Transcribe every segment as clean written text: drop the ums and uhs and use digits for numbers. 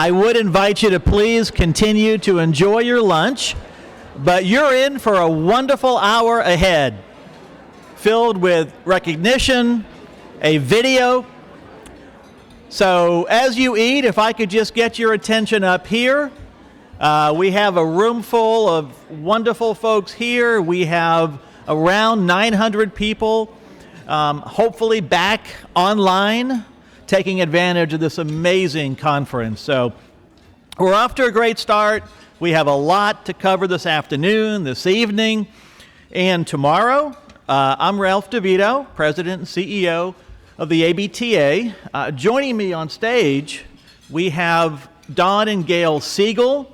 I would invite you to please continue to enjoy your lunch, but you're in for a wonderful hour ahead, filled with recognition, a video. So as you eat, if I could just get your attention up here. We have a room full of wonderful folks here. We have around 900 people, hopefully back online, taking advantage of this amazing conference. So we're off to a great start. We have a lot to cover this afternoon, this evening, and tomorrow. I'm Ralph DeVito, President and CEO of the ABTA. Joining me on stage, we have Don and Gail Segal.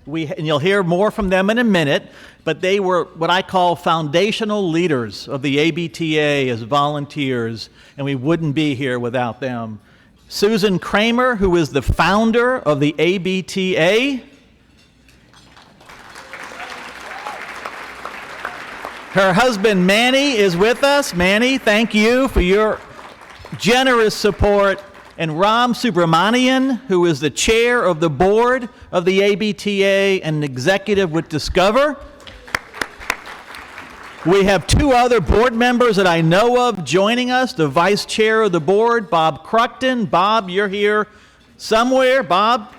And you'll hear more from them in a minute, but they were what I call foundational leaders of the ABTA as volunteers, and we wouldn't be here without them. Susan Kramer, who is the founder of the ABTA. Her husband, Manny, is with us. Manny, thank you for your generous support. And Ram Subramanian, who is the chair of the board of the ABTA and an executive with Discover. We have two other board members that I know of joining us. The vice chair of the board, Bob Cruckton. Bob, you're here somewhere, Bob.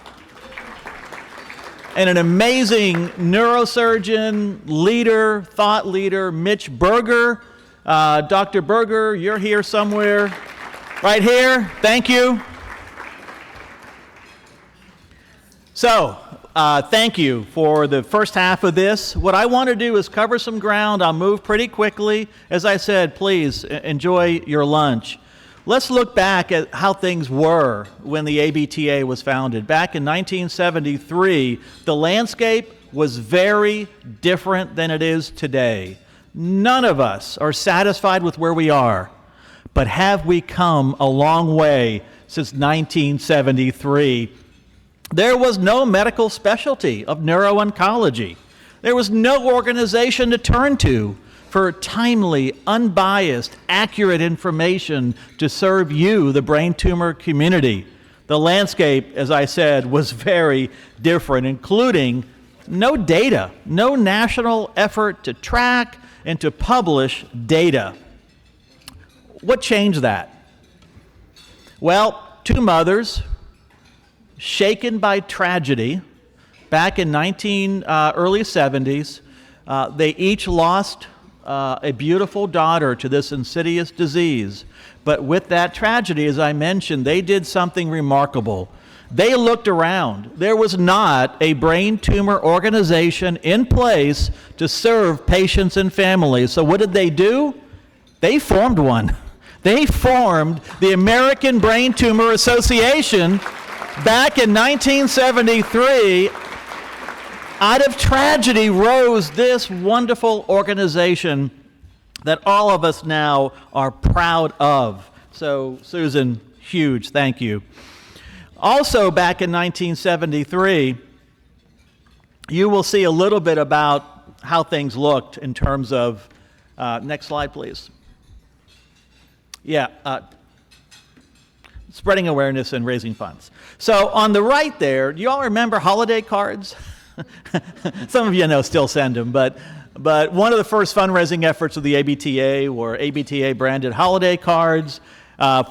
And an amazing neurosurgeon, leader, thought leader, Mitch Berger. Dr. Berger, you're here somewhere. Right here, thank you. So, thank you for the first half of this. What I want to do is cover some ground. I'll move pretty quickly. As I said, please enjoy your lunch. Let's look back at how things were when the ABTA was founded. Back in 1973, the landscape was very different than it is today. None of us are satisfied with where we are. But have we come a long way since 1973? There was no medical specialty of neuro-oncology. There was no organization to turn to for timely, unbiased, accurate information to serve you, the brain tumor community. The landscape, as I said, was very different, including no data, no national effort to track and to publish data. What changed that? Well, two mothers, shaken by tragedy, back in early 70s, they each lost a beautiful daughter to this insidious disease. But with that tragedy, as I mentioned, they did something remarkable. They looked around. There was not a brain tumor organization in place to serve patients and families. So what did they do? They formed one. They formed the American Brain Tumor Association back in 1973. Out of tragedy rose this wonderful organization that all of us now are proud of. So, Susan, huge thank you. Also, back in 1973, you will see a little bit about how things looked in terms of, next slide, please. Yeah, spreading awareness and raising funds. So on the right there, do you all remember holiday cards? Some of you know still send them, but one of the first fundraising efforts of the ABTA were ABTA branded holiday cards.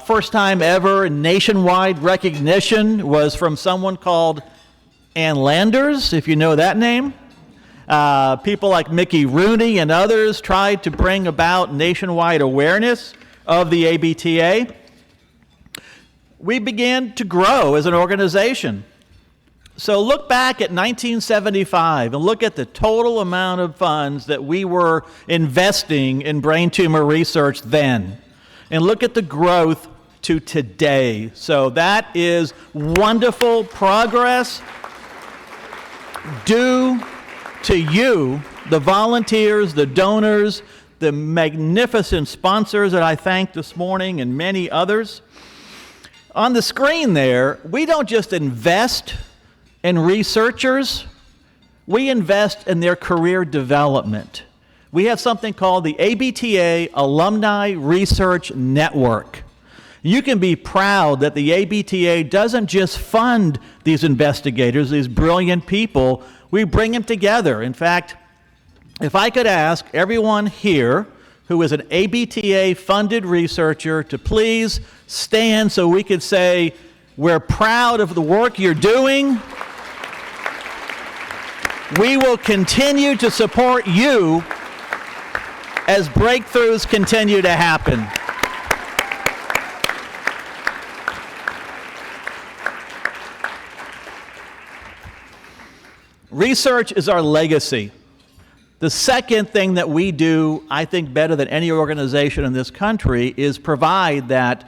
First time ever nationwide recognition was from someone called Ann Landers, if you know that name. People like Mickey Rooney and others tried to bring about nationwide awareness of the ABTA. We began to grow as an organization. So look back at 1975 and look at the total amount of funds that we were investing in brain tumor research then. And look at the growth to today. So that is wonderful progress due to you, the volunteers, the donors, the magnificent sponsors that I thanked this morning, and many others. On the screen there, we don't just invest in researchers, we invest in their career development. We have something called the ABTA Alumni Research Network. You can be proud that the ABTA doesn't just fund these investigators, these brilliant people. We bring them together. In fact, if I could ask everyone here who is an ABTA-funded researcher to please stand so we could say, we're proud of the work you're doing. We will continue to support you as breakthroughs continue to happen. Research is our legacy. The second thing that we do, I think better than any organization in this country, is provide that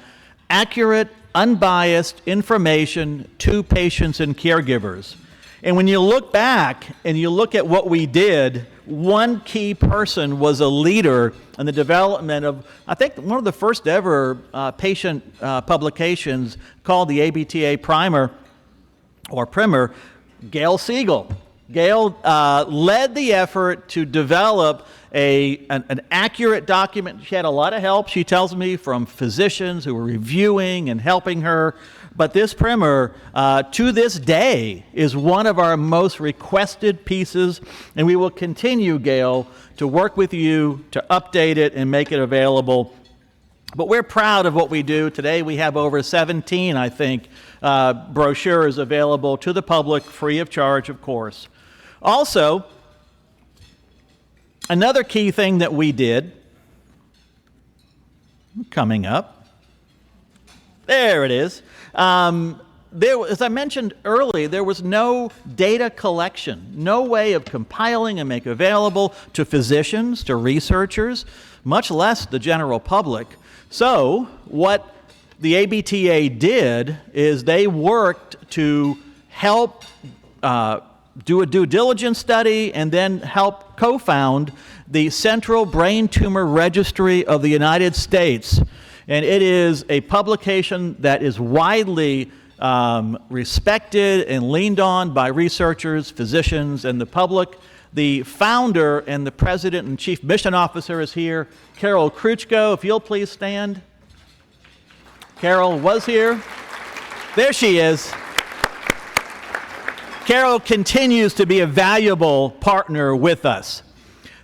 accurate, unbiased information to patients and caregivers. And when you look back and you look at what we did, one key person was a leader in the development of, I think, one of the first ever patient publications called the ABTA Primer, Gail Segal. Gail led the effort to develop an accurate document. She had a lot of help, she tells me, from physicians who were reviewing and helping her. But this primer, to this day, is one of our most requested pieces, and we will continue, Gail, to work with you to update it and make it available. But we're proud of what we do. Today we have over 17, I think, brochures available to the public, free of charge, of course. Also, another key thing that we did, coming up, there it is. As I mentioned earlier, there was no data collection, no way of compiling and make available to physicians, to researchers, much less the general public. So what the ABTA did is they worked to help do a due diligence study and then help co-found the Central Brain Tumor Registry of the United States. And it is a publication that is widely respected and leaned on by researchers, physicians, and the public. The founder and the president and chief mission officer is here, Carol Kruchko. If you'll please stand. Carol was here. There she is. Carol continues to be a valuable partner with us.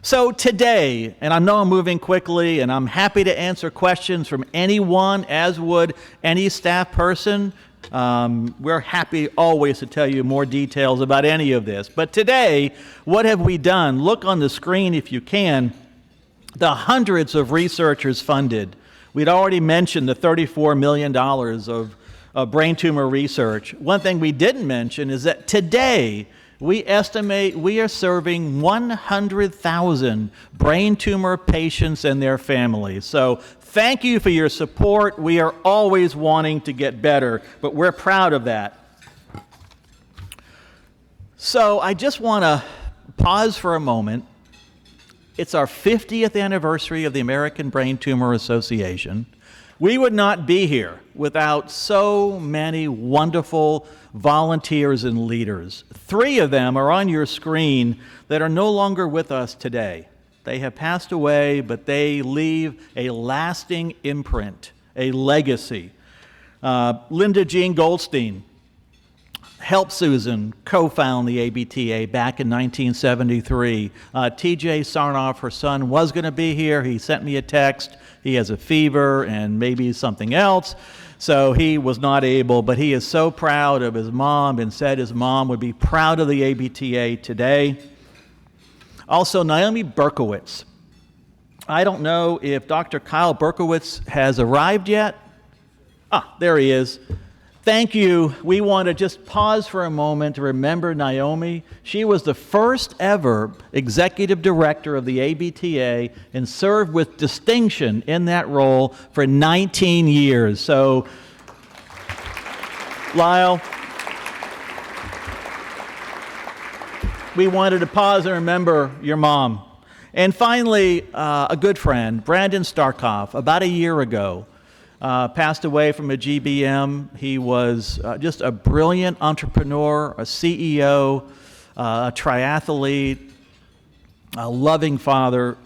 So today, and I know I'm moving quickly, and I'm happy to answer questions from anyone, as would any staff person. We're happy always to tell you more details about any of this. But today, what have we done? Look on the screen if you can, the hundreds of researchers funded. We'd already mentioned the $34 million of brain tumor research. One thing we didn't mention is that today, we estimate we are serving 100,000 brain tumor patients and their families. So thank you for your support. We are always wanting to get better, but we're proud of that. So I just want to pause for a moment. It's our 50th anniversary of the American Brain Tumor Association. We would not be here without so many wonderful volunteers and leaders. 3 of them are on your screen that are no longer with us today. They have passed away, but they leave a lasting imprint, a legacy. Linda Jean Goldstein helped Susan co-found the ABTA back in 1973. TJ Sarnoff, her son, was going to be here. He sent me a text. He has a fever and maybe something else, so he was not able, but he is so proud of his mom and said his mom would be proud of the ABTA today. Also, Naomi Berkowitz. I don't know if Dr. Kyle Berkowitz has arrived yet. There he is. Thank you. We want to just pause for a moment to remember Naomi. She was the first ever executive director of the ABTA and served with distinction in that role for 19 years. So, Lyle, we wanted to pause and remember your mom. And finally, a good friend, Brandon Starkoff, about a year ago, passed away from a GBM. He was just a brilliant entrepreneur, a CEO, a triathlete, a loving father,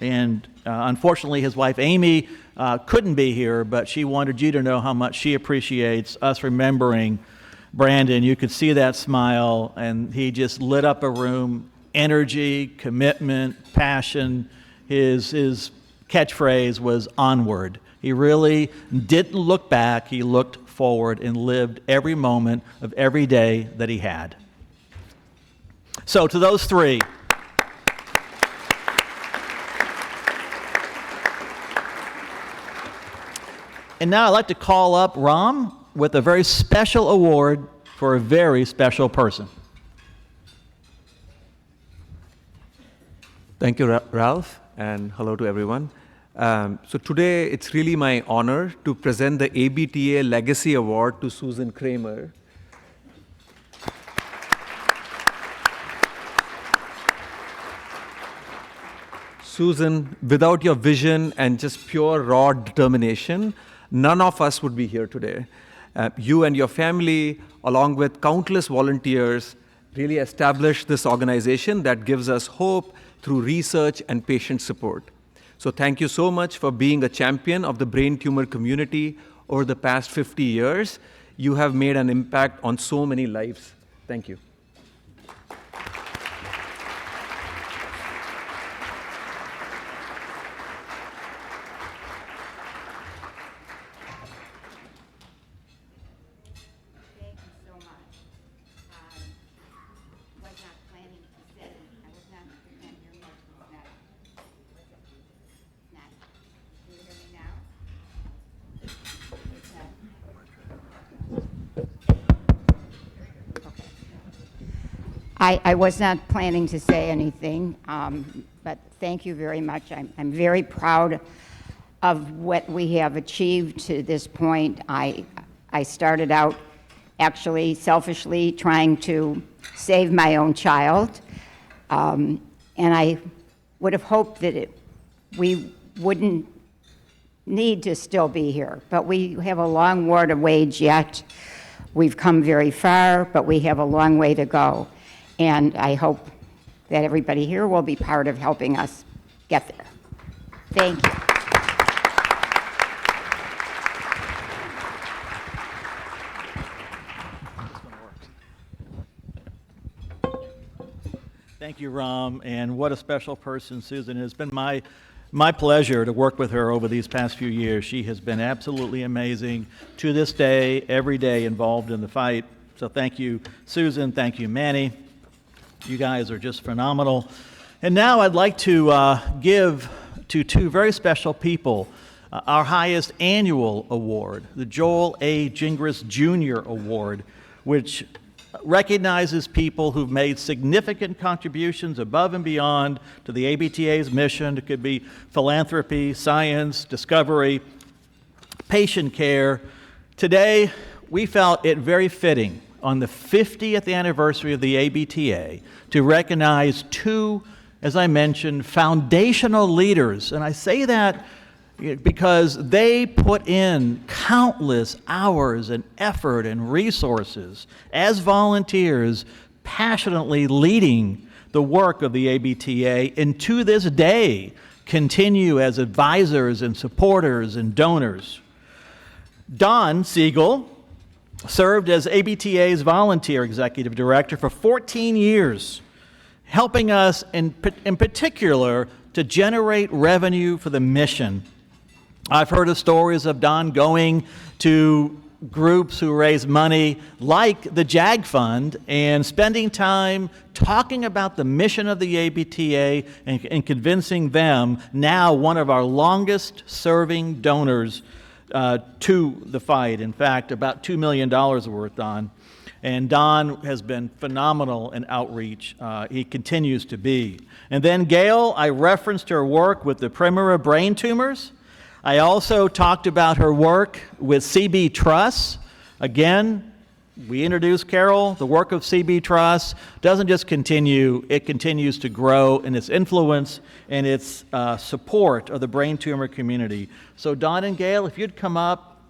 and Unfortunately, his wife Amy couldn't be here, but she wanted you to know how much she appreciates us remembering Brandon. You could see that smile, and he just lit up a room. Energy, commitment, passion. His catchphrase was onward. He really didn't look back. He looked forward and lived every moment of every day that he had. So to those three, and now I'd like to call up Ram with a very special award for a very special person. Thank you, Ralph, and hello to everyone. So today, it's really my honor to present the ABTA Legacy Award to Susan Kramer. Susan, without your vision and just pure raw determination, none of us would be here today. You and your family, along with countless volunteers, really established this organization that gives us hope through research and patient support. So thank you so much for being a champion of the brain tumor community over the past 50 years. You have made an impact on so many lives. Thank you. I was not planning to say anything, but thank you very much. I'm very proud of what we have achieved to this point. I started out actually selfishly trying to save my own child, and I would have hoped that we wouldn't need to still be here, but we have a long war to wage yet. We've come very far, but we have a long way to go. And I hope that everybody here will be part of helping us get there. Thank you. Thank you, Ram, and what a special person Susan is. It's been my pleasure to work with her over these past few years. She has been absolutely amazing to this day, every day involved in the fight. So thank you, Susan. Thank you, Manny. You guys are just phenomenal. And now I'd like to give to two very special people our highest annual award, the Joel A. Gingras Jr. Award, which recognizes people who've made significant contributions above and beyond to the ABTA's mission. It could be philanthropy, science, discovery, patient care. Today, we felt it very fitting on the 50th anniversary of the ABTA to recognize two, as I mentioned, foundational leaders. And I say that because they put in countless hours and effort and resources as volunteers, passionately leading the work of the ABTA, and to this day continue as advisors and supporters and donors. Don Segal served as ABTA's volunteer executive director for 14 years, helping us in particular to generate revenue for the mission. I've heard of stories of Don going to groups who raise money like the JAG Fund and spending time talking about the mission of the ABTA and convincing them, now one of our longest serving donors to the fight. In fact, about $2 million worth, Don. And Don has been phenomenal in outreach. He continues to be. And then Gail, I referenced her work with the Primera brain tumors. I also talked about her work with CB Trust. Again, we introduced Carol. The work of CB Trust doesn't just continue, it continues to grow in its influence and its support of the brain tumor community. So Don and Gail, if you'd come up,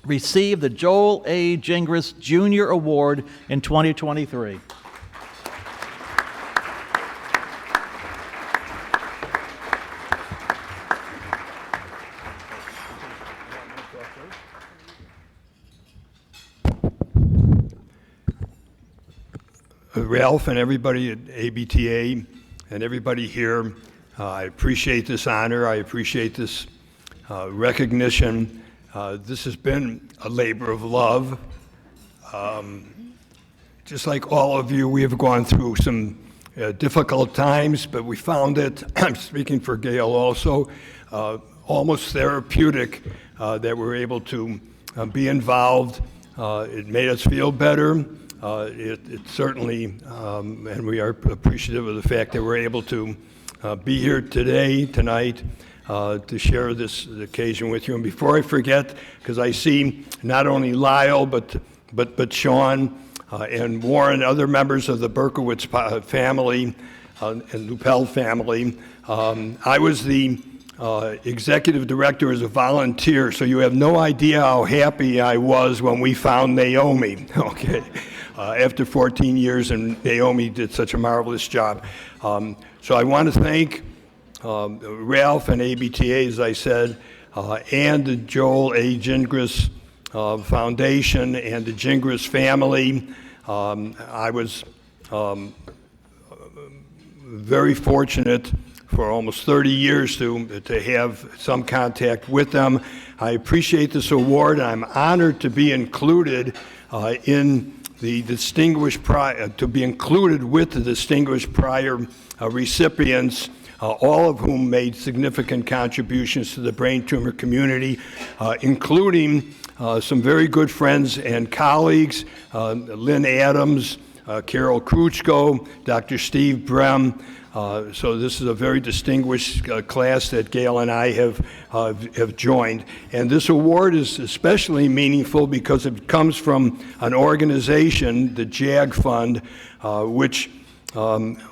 receive the Joel A. Gingras Jr. Award in 2023. Ralph and everybody at ABTA and everybody here, I appreciate this honor. I appreciate this recognition. This has been a labor of love. Just like all of you, we have gone through some difficult times, but we found it, I'm speaking for Gail also, almost therapeutic that we're able to be involved. It made us feel better. It certainly, and we are appreciative of the fact that we're able to be here tonight, to share this occasion with you. And before I forget, because I see not only Lyle, but Sean and Warren, other members of the Berkowitz family and Lupel family. I was the executive director as a volunteer, so you have no idea how happy I was when we found Naomi, okay, after 14 years, and Naomi did such a marvelous job. So I want to thank Ralph and ABTA, as I said, and the Joel A. Gingras Foundation and the Gingras family. I was very fortunate for almost 30 years to have some contact with them. I appreciate this award. I'm honored to be included in the distinguished to be included with the distinguished prior recipients, all of whom made significant contributions to the brain tumor community, including some very good friends and colleagues, Lynn Adams, Carol Kruchko, Dr. Steve Brem. So this is a very distinguished class that Gail and I have joined. And this award is especially meaningful because it comes from an organization, the JAG Fund, which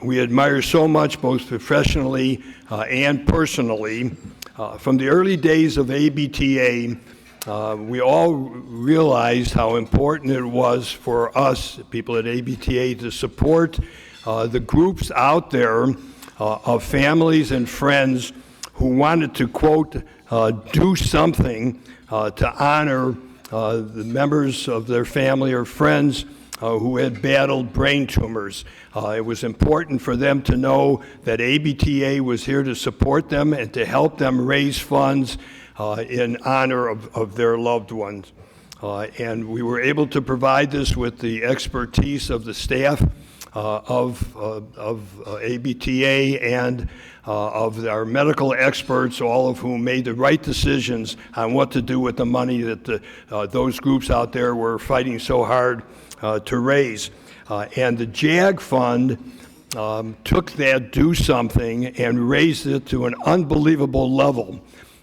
we admire so much, both professionally and personally. From the early days of ABTA, we all realized how important it was for us, people at ABTA, to support the groups out there of families and friends who wanted to, quote, do something to honor the members of their family or friends who had battled brain tumors. It was important for them to know that ABTA was here to support them and to help them raise funds in honor of their loved ones. And we were able to provide this with the expertise of the staff of ABTA and of our medical experts, all of whom made the right decisions on what to do with the money that those groups out there were fighting so hard to raise. And the JAG Fund took that do something and raised it to an unbelievable level.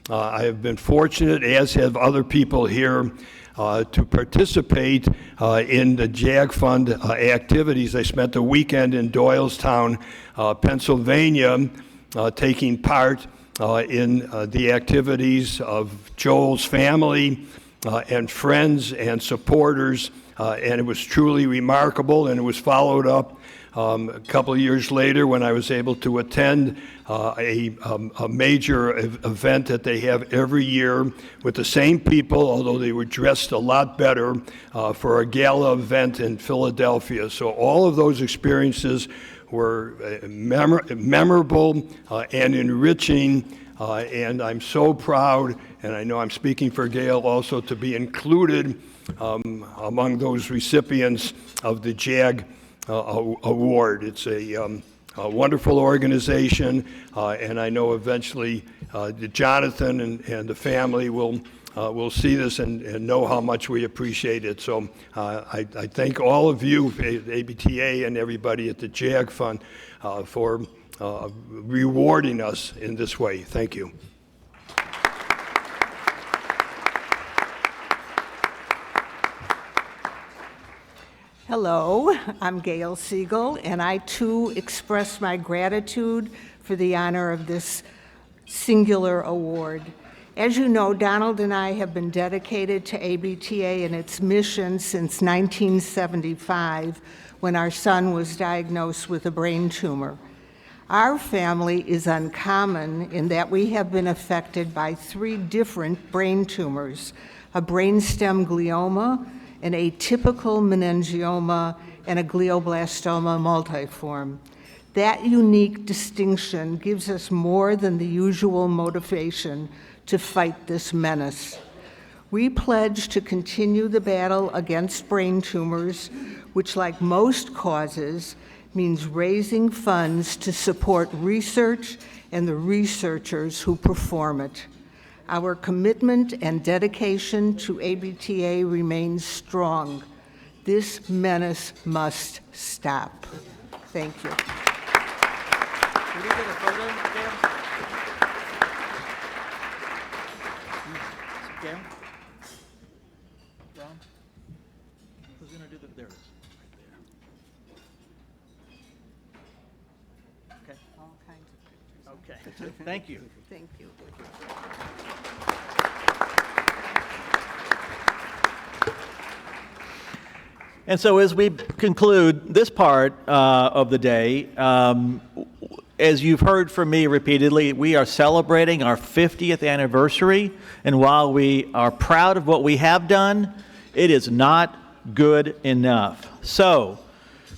I have been fortunate, as have other people here, to participate in the JAG Fund activities. I spent a weekend in Doylestown, Pennsylvania, taking part in the activities of Joel's family and friends and supporters, and it was truly remarkable, and it was followed up a couple of years later when I was able to attend a major event that they have every year with the same people, although they were dressed a lot better, for a gala event in Philadelphia. So all of those experiences were memorable and enriching, and I'm so proud, and I know I'm speaking for Gail also, to be included among those recipients of the JAG award. It's a wonderful organization, and I know eventually Jonathan and the family will see this and know how much we appreciate it. So I thank all of you, ABTA and everybody at the JAG Fund, for rewarding us in this way. Thank you. Hello, I'm Gail Segal, and I too express my gratitude for the honor of this singular award. As you know, Donald and I have been dedicated to ABTA and its mission since 1975, when our son was diagnosed with a brain tumor. Our family is uncommon in that we have been affected by 3 different brain tumors: a brainstem glioma, an atypical meningioma, and a glioblastoma multiforme. That unique distinction gives us more than the usual motivation to fight this menace. We pledge to continue the battle against brain tumors, which, like most causes, means raising funds to support research and the researchers who perform it. Our commitment and dedication to ABTA remains strong. This menace must stop. Thank you. Can we get a photo, Gail? Gail? Ron? Who's going to do the, there it is, right there. Okay. All kinds of pictures. Okay, thank you. Thank you. And so as we conclude this part of the day, as you've heard from me repeatedly, we are celebrating our 50th anniversary. And while we are proud of what we have done, it is not good enough. So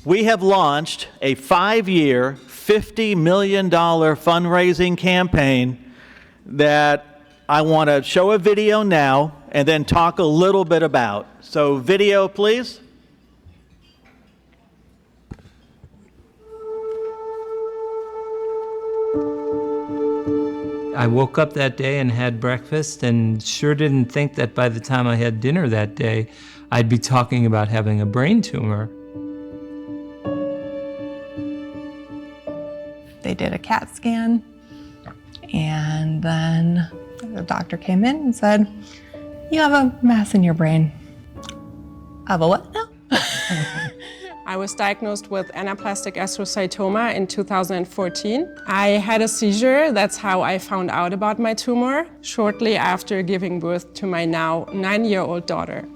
we have launched a 5-year, $50 million fundraising campaign that I want to show a video now and then talk a little bit about. So video, please. I woke up that day and had breakfast and sure didn't think that by the time I had dinner that day, I'd be talking about having a brain tumor. They did a CAT scan, and then the doctor came in and said, "You have a mass in your brain." I have a what now? I was diagnosed with anaplastic astrocytoma in 2014. I had a seizure. That's how I found out about my tumor, shortly after giving birth to my now 9-year-old daughter.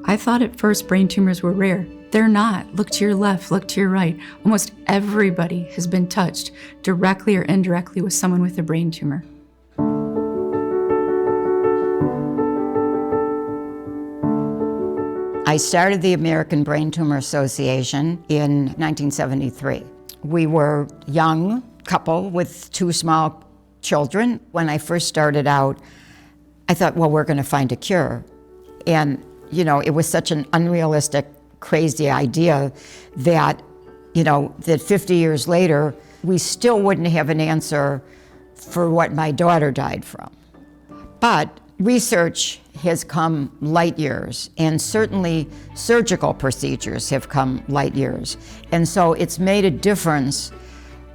I thought at first brain tumors were rare. They're not. Look to your left, look to your right. Almost everybody has been touched directly or indirectly with someone with a brain tumor. I started the American Brain Tumor Association in 1973. We were a young couple with 2 small children. When I first started out, I thought, well, we're going to find a cure. And, you know, it was such an unrealistic, crazy idea that, you know, that 50 years later, we still wouldn't have an answer for what my daughter died from. But research has come light years, and certainly surgical procedures have come light years. And so it's made a difference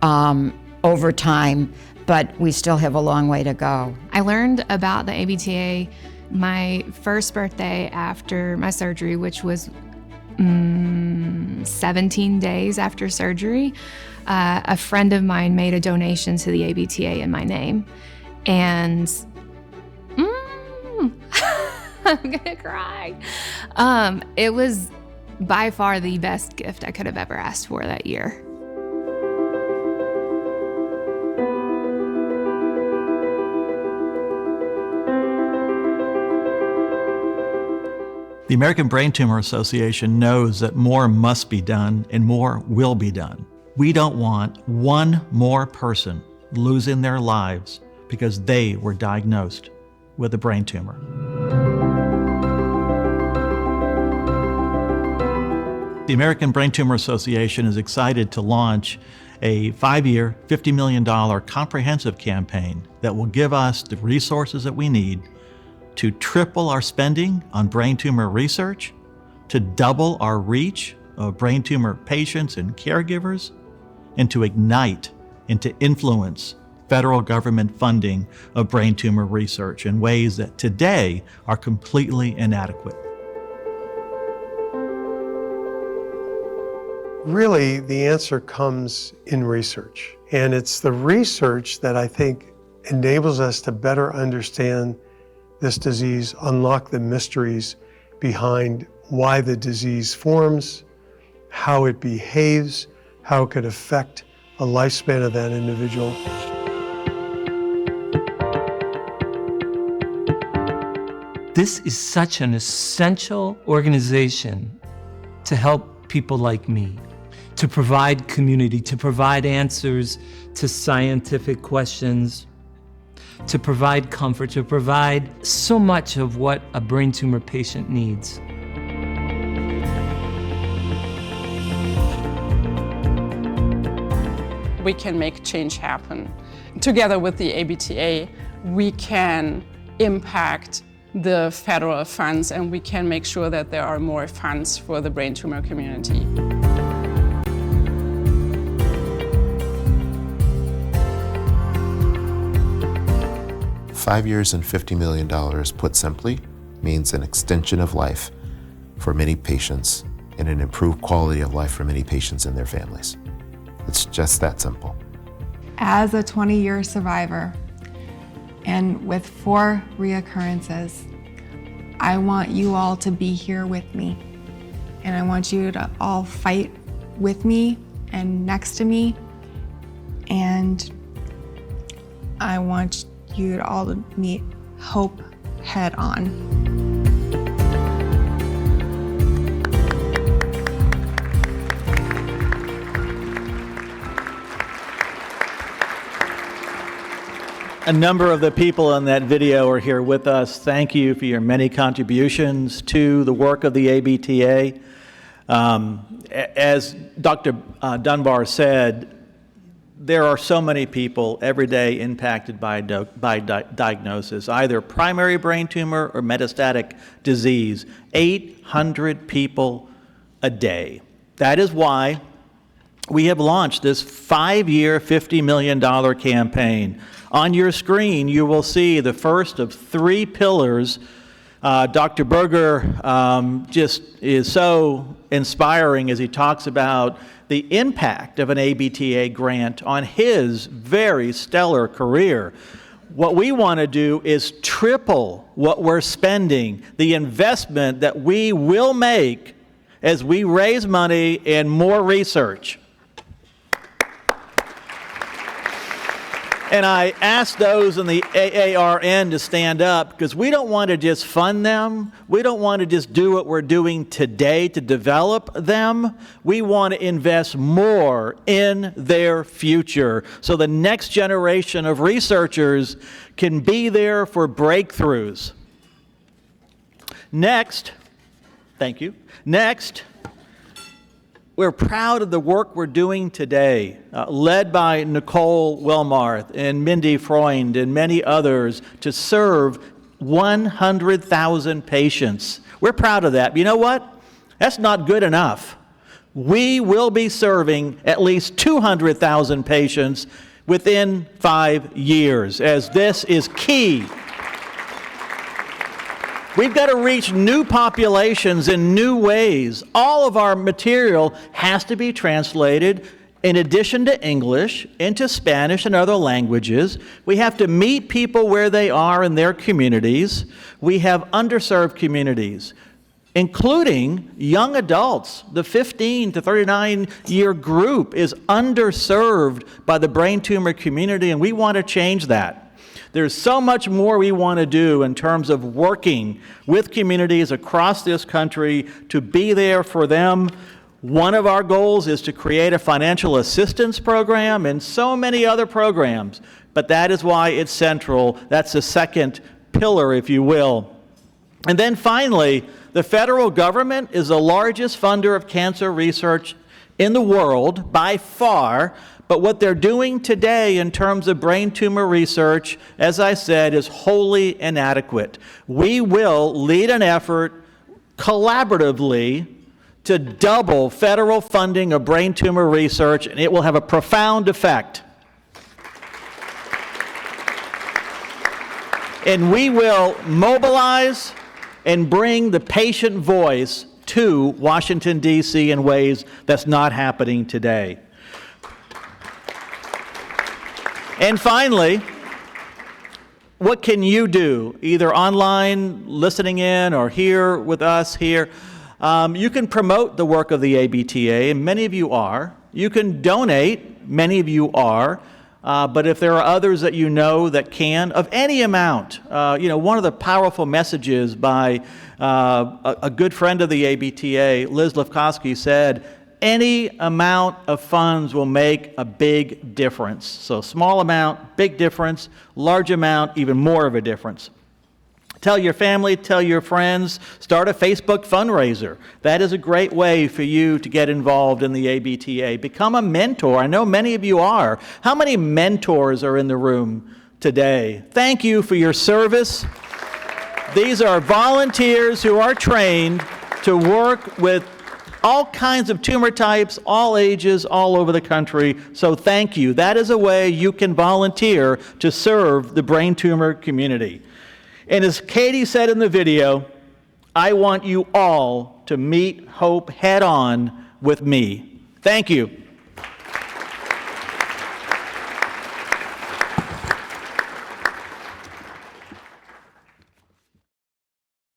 over time, but we still have a long way to go. I learned about the ABTA my first birthday after my surgery, which was 17 days after surgery. A friend of mine made a donation to the ABTA in my name, and I'm gonna cry. It was by far the best gift I could have ever asked for that year. The American Brain Tumor Association knows that more must be done and more will be done. We don't want one more person losing their lives because they were diagnosed with a brain tumor. The American Brain Tumor Association is excited to launch a 5-year, $50 million comprehensive campaign that will give us the resources that we need to triple our spending on brain tumor research, to double our reach of brain tumor patients and caregivers, and to ignite and to influence federal government funding of brain tumor research in ways that today are completely inadequate. Really, the answer comes in research. And it's the research that I think enables us to better understand this disease, unlock the mysteries behind why the disease forms, how it behaves, how it could affect a lifespan of that individual. this is such an essential organization to help people like me, to provide community, to provide answers to scientific questions, to provide comfort, to provide so much of what a brain tumor patient needs. We can make change happen. Together with the ABTA, we can impact the federal funds, and we can make sure that there are more funds for the brain tumor community. $5 years and $50 million, put simply, means an extension of life for many patients and an improved quality of life for many patients and their families. It's just that simple. As a 20-year survivor and with 4 reoccurrences, I want you all to be here with me. And I want you to all fight with me and next to me. And I want you to all to meet hope head on. A number of the people in that video are here with us. Thank you for your many contributions to the work of the ABTA. As Dr. Dunbar said, there are so many people every day impacted by diagnosis, either primary brain tumor or metastatic disease. 800 people a day. That is why we have launched this 5-year, $50 million campaign. On your screen, you will see the first of 3 pillars. Dr. Berger just is so inspiring as he talks about the impact of an ABTA grant on his very stellar career. What we want to do is triple what we're spending, the investment that we will make as we raise money and more research. And I asked those in the AARN to stand up because we don't want to just fund them. We don't want to just do what we're doing today to develop them. We want to invest more in their future so the next generation of researchers can be there for breakthroughs. Next, thank you. Next, we're proud of the work we're doing today, led by Nicole Wilmarth and Mindy Freund and many others, to serve 100,000 patients. We're proud of that. But you know what? That's not good enough. We will be serving at least 200,000 patients within 5 years, as this is key. We've got to reach new populations in new ways. All of our material has to be translated, in addition to English, into Spanish and other languages. We have to meet people where they are in their communities. We have underserved communities, including young adults. The 15 to 39-year group is underserved by the brain tumor community, and we want to change that. There's so much more we want to do in terms of working with communities across this country to be there for them. One of our goals is to create a financial assistance program and so many other programs, but that is why it's central. That's the second pillar, if you will. And then finally, the federal government is the largest funder of cancer research in the world by far. But what they're doing today in terms of brain tumor research, as I said, is wholly inadequate. We will lead an effort collaboratively to double federal funding of brain tumor research, and it will have a profound effect. And we will mobilize and bring the patient voice to Washington, D.C. in ways that's not happening today. And finally, what can you do, either online, listening in, or here with us here? You can promote the work of the ABTA, and many of you are. You can donate, many of you are. But if there are others that you know that can, of any amount, one of the powerful messages by a good friend of the ABTA, Liz Lefkowski, said, any amount of funds will make a big difference. So small amount, big difference, large amount, even more of a difference. Tell your family, tell your friends, start a Facebook fundraiser. That is a great way for you to get involved in the ABTA. Become a mentor. I know many of you are. How many mentors are in the room today? Thank you for your service. These are volunteers who are trained to work with all kinds of tumor types, all ages, all over the country. So thank you. That is a way you can volunteer to serve the brain tumor community. And as Katie said in the video, I want you all to meet hope head on with me. Thank you.